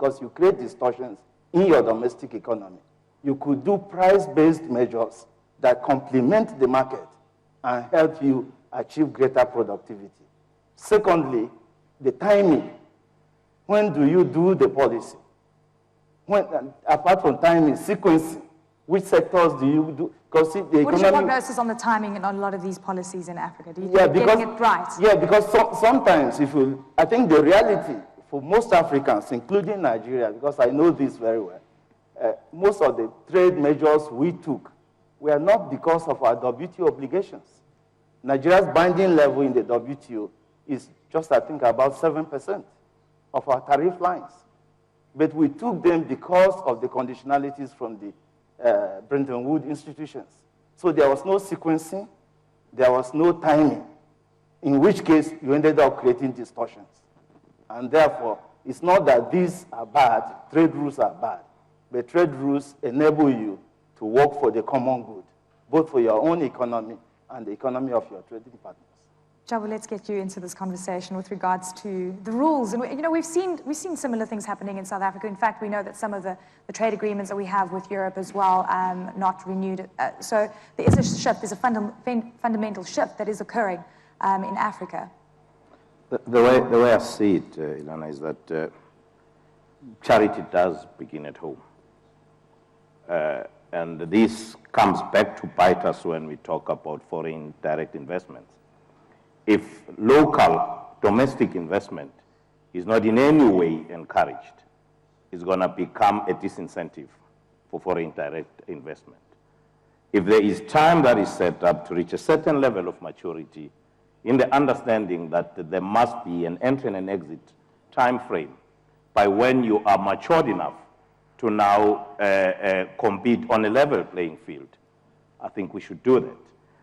because you create distortions in your domestic economy. You could do price-based measures that complement the market and help you achieve greater productivity. Secondly, the timing. When do you do the policy? When, apart from timing, sequencing, which sectors do you do? Because the economy... What is your prognosis on the timing in a lot of these policies in Africa? Do you think you're getting it right? Yeah, because sometimes I think the reality for most Africans, including Nigeria, because I know this very well, most of the trade measures we took were not because of our WTO obligations. Nigeria's binding level in the WTO is just, I think, about 7% of our tariff lines. But we took them because of the conditionalities from the Bretton Woods institutions. So there was no sequencing, there was no timing, in which case you ended up creating distortions. And therefore, it's not that these are bad, trade rules are bad, but trade rules enable you to work for the common good, both for your own economy and the economy of your trading partners. Jabu, let's get you into this conversation with regards to the rules. And you know, we've seen similar things happening in South Africa. In fact, we know that some of the trade agreements that we have with Europe as well not renewed. So there is a shift, there's a fundamental shift that is occurring in Africa. The way I see it, Ilana, is that charity does begin at home. And this comes back to bite us when we talk about foreign direct investments. If local domestic investment is not in any way encouraged, it's going to become a disincentive for foreign direct investment. If there is time that is set up to reach a certain level of maturity, in the understanding that there must be an entry and exit time frame by when you are matured enough to now compete on a level playing field, I think we should do that.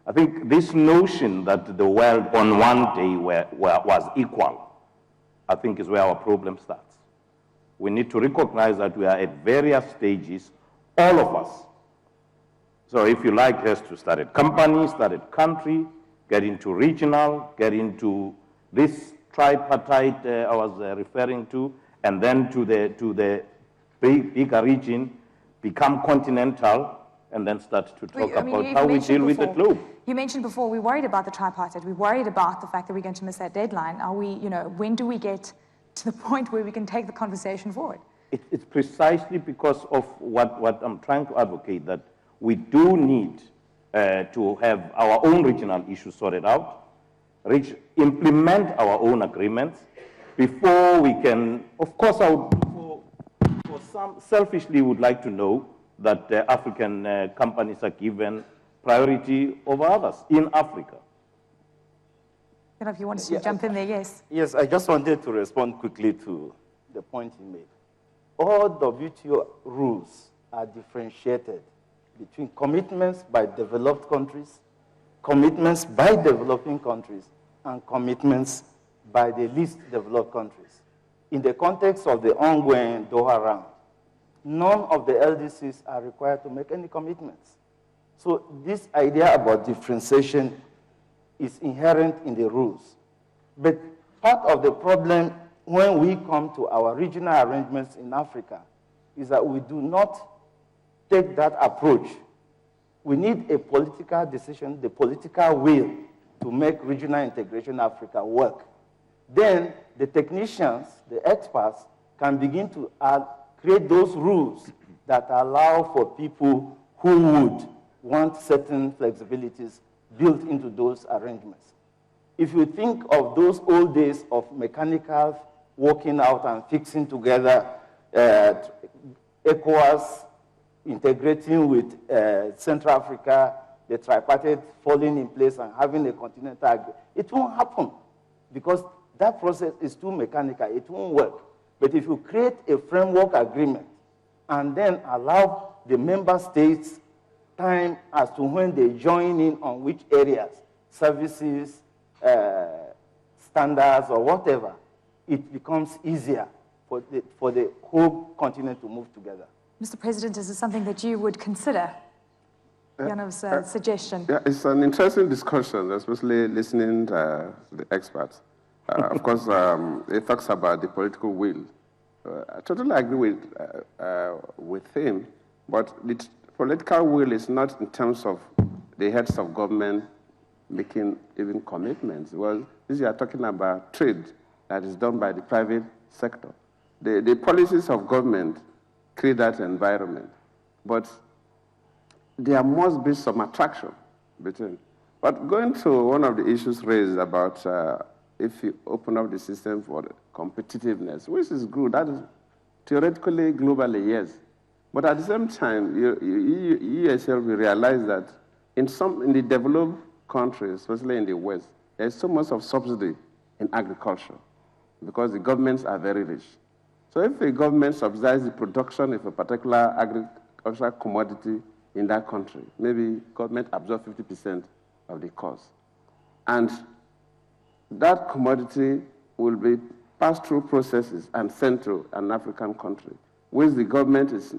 I think this notion that the world on one day was equal, I think is where our problem starts. We need to recognize that we are at various stages, all of us. So if you like, has to start at company, start at country, get into regional, get into this tripartite I was referring to, and then to the bigger region, become continental, and then start to talk about how we deal with the globe. You mentioned before, we're worried about the tripartite. We're worried about the fact that we're going to miss that deadline. Are we, you know, when do we get to the point where we can take the conversation forward? It's precisely because of what I'm trying to advocate, that we do need to have our own regional issues sorted out, implement our own agreements before we can, of course, for some selfishly would like to know that African companies are given priority over others in Africa. I don't know if you wanted to jump in there, yes. Yes, I just wanted to respond quickly to the point you made. All WTO rules are differentiated between commitments by developed countries, commitments by developing countries, and commitments by the least developed countries. In the context of the ongoing Doha round, none of the LDCs are required to make any commitments. So this idea about differentiation is inherent in the rules. But part of the problem when we come to our regional arrangements in Africa is that we do not take that approach. We need a political decision, the political will to make regional integration in Africa work. Then the technicians, the experts, can begin to create those rules that allow for people who would want certain flexibilities built into those arrangements. If you think of those old days of mechanical working out and fixing together, ECOWAS integrating with Central Africa, the tripartite falling in place and having a continental agreement, it won't happen because that process is too mechanical, it won't work. But if you create a framework agreement and then allow the member states time as to when they join in on which areas, services, standards, or whatever, it becomes easier for the whole continent to move together. Mr. President, is this something that you would consider? Janov's suggestion. Yeah, it's an interesting discussion, especially listening to the experts. Of course, it talks about the political will I totally agree with him, but the political will is not in terms of the heads of government making even commitments. Well, this you are talking about trade that is done by the private sector. The policies of government create that environment, but there must be some attraction between. But going to one of the issues raised about if you open up the system for competitiveness, which is good, that is theoretically, globally, yes. But at the same time, you yourself will realize that in the developed countries, especially in the West, there's so much of subsidy in agriculture because the governments are very rich. So if a government subsidizes the production of a particular agricultural commodity in that country, maybe government absorbs 50% of the cost. And that commodity will be passed through processes and sent to an African country, which the government is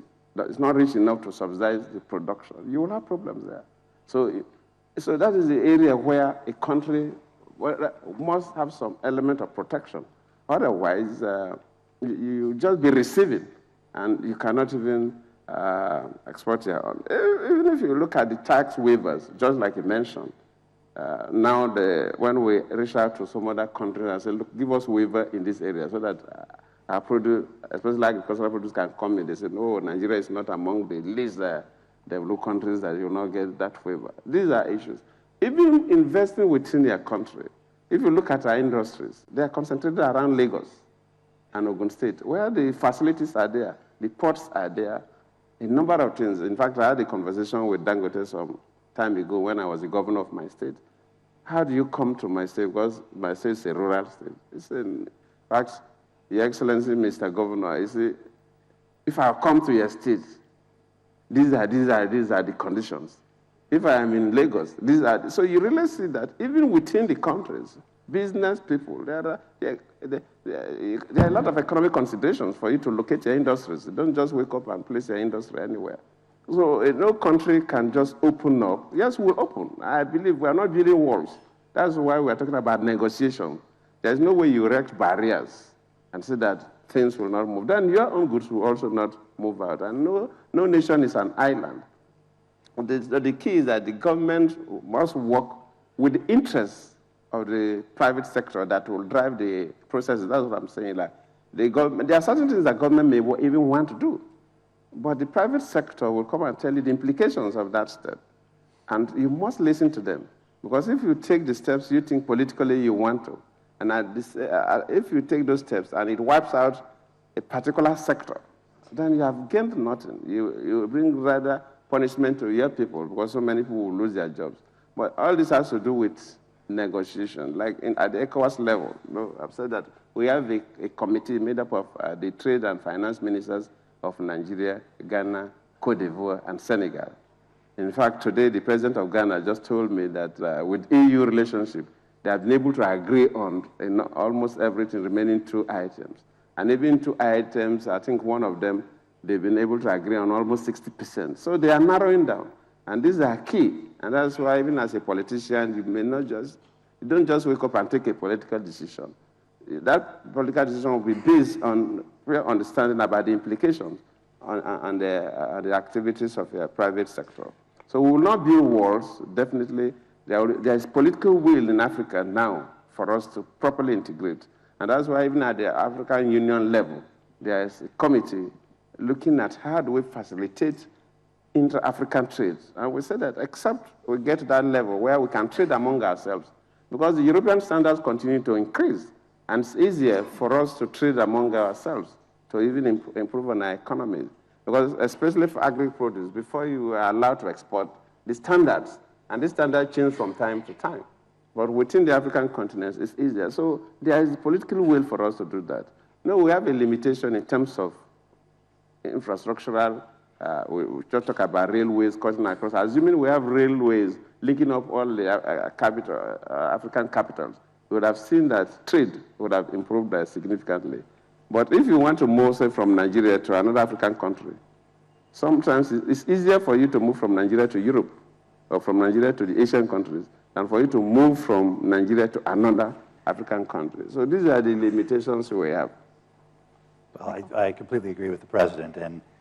not rich enough to subsidize the production. You will have problems there. So that is the area where a country must have some element of protection. Otherwise, you just be receiving, and you cannot even export your own. Even if you look at the tax waivers, just like you mentioned, now when we reach out to some other countries and say, look, give us waiver in this area so that our produce, especially agricultural produce, can come in. They say, no, Nigeria is not among the least developed countries that you will not get that waiver. These are issues. Even investing within their country, if you look at our industries, they are concentrated around Lagos and Ogun State, where the facilities are there, the ports are there, a number of things. In fact, I had a conversation with Dangote some time ago when I was the governor of my state. How do you come to my state? Because my state is a rural state. He said, in fact, Your Excellency, Mr. Governor, he said, if I come to your state, these are the conditions. If I am in Lagos, these are. So you really see that even within the countries, business people, there are a lot of economic considerations for you to locate your industries. You don't just wake up and place your industry anywhere. So no country can just open up. Yes, we'll open. I believe we are not building walls. That's why we are talking about negotiation. There's no way you erect barriers and say that things will not move. Then your own goods will also not move out. And no nation is an island. The key is that the government must work with the interests of the private sector that will drive the processes. That's what I'm saying. Like the government, there are certain things that government may even want to do, but the private sector will come and tell you the implications of that step, and you must listen to them. Because if you take the steps you think politically you want to, and if you take those steps and it wipes out a particular sector, then you have gained nothing. You bring rather punishment to your people because so many people will lose their jobs. But all this has to do with negotiation. Like at the ECOWAS level, I've said that we have a committee made up of the trade and finance ministers of Nigeria, Ghana, Cote d'Ivoire, and Senegal. In fact, today the president of Ghana just told me that with EU relationship, they have been able to agree on almost everything, remaining 2 items. And even 2 items, I think one of them, they've been able to agree on almost 60%. So they are narrowing down. And these are key. And that's why even as a politician, you don't just wake up and take a political decision. That political decision will be based on real understanding about the implications on the activities of the private sector. So we will not build walls. Definitely, there is political will in Africa now for us to properly integrate. And that's why even at the African Union level, there is a committee looking at how do we facilitate inter-African trade. And we said that except we get to that level where we can trade among ourselves, because the European standards continue to increase, and it's easier for us to trade among ourselves to even improve on our economy. Because especially for agri-produce, before you are allowed to export, the standards, and this standard change from time to time. But within the African continent, it's easier. So there is political will for us to do that. No, we have a limitation in terms of infrastructural. We just talk about railways cutting across. Assuming we have railways linking up all the African capitals, we would have seen that trade would have improved significantly. But if you want to move, say, from Nigeria to another African country, sometimes it's easier for you to move from Nigeria to Europe or from Nigeria to the Asian countries than for you to move from Nigeria to another African country. So these are the limitations we have. Well, I completely agree with the President, and